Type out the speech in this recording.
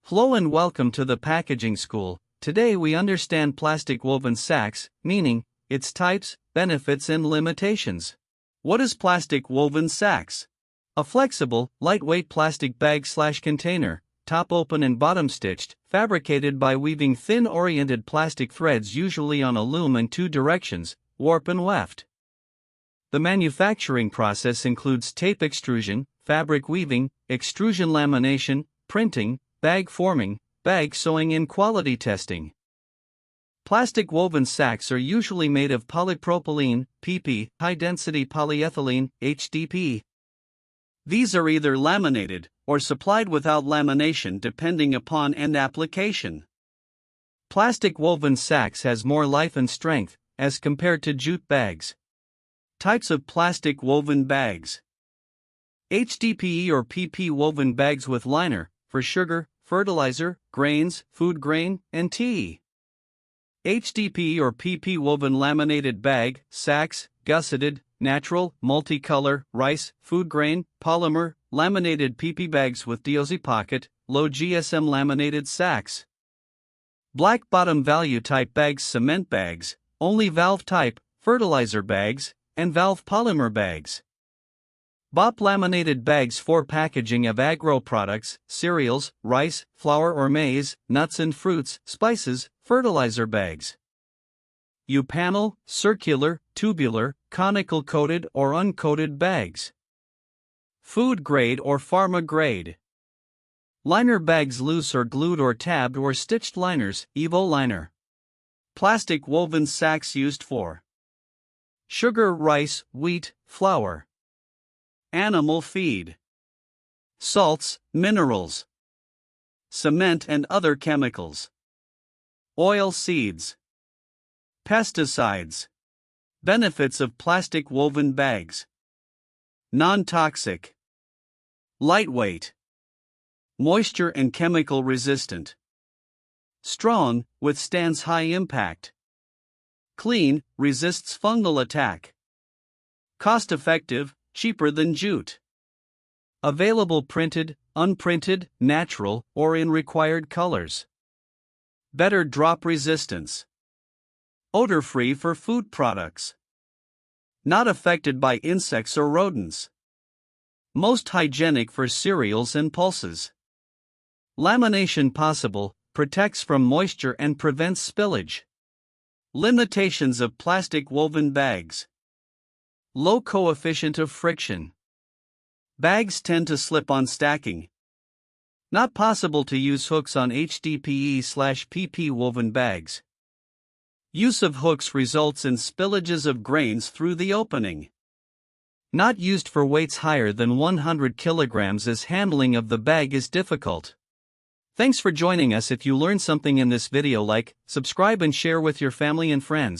Hello and welcome to the Packaging School. Today we understand plastic woven sacks, meaning, its types, benefits and limitations. What is plastic woven sacks? A flexible, lightweight plastic bag/container, top open and bottom stitched, fabricated by weaving thin oriented plastic threads usually on a loom in two directions, warp and weft. The manufacturing process includes tape extrusion, fabric weaving, extrusion lamination, printing, bag forming, bag sewing and quality testing. Plastic woven sacks are usually made of polypropylene, PP, high-density polyethylene, HDPE. These are either laminated or supplied without lamination depending upon end application. Plastic woven sacks has more life and strength as compared to jute bags. Types of plastic woven bags. HDPE or PP woven bags with liner, for sugar, fertilizer, grains, food grain, and tea. HDPE or PP woven laminated bag, sacks, gusseted, natural, multicolor, rice, food grain, polymer, laminated PP bags with DOZ pocket, low GSM laminated sacks. Black bottom value type bags, cement bags, only valve type, fertilizer bags, and valve polymer bags. BOP laminated bags for packaging of agro products, cereals, rice, flour or maize, nuts and fruits, spices, fertilizer bags. U-panel, circular, tubular, conical coated or uncoated bags. Food grade or pharma grade. Liner bags, loose or glued or tabbed or stitched liners, Evo liner. Plastic woven sacks used for sugar, rice, wheat, flour. Animal feed. Salts, minerals. Cement and other chemicals. Oil seeds. Pesticides. Benefits of plastic woven bags. Non-toxic. Lightweight. Moisture and chemical resistant. Strong, withstands high impact. Clean, resists fungal attack. Cost-effective, cheaper than jute. Available printed, unprinted, natural, or in required colors. Better drop resistance. Odor-free for food products. Not affected by insects or rodents. Most hygienic for cereals and pulses. Lamination possible, protects from moisture and prevents spillage. Limitations of plastic woven bags. Low coefficient of friction. Bags tend to slip on stacking. Not possible to use hooks on HDPE/PP woven bags. Use of hooks results in spillages of grains through the opening. Not used for weights higher than 100 kilograms as handling of the bag is difficult. Thanks for joining us. If you learned something in this video, like, subscribe and share with your family and friends.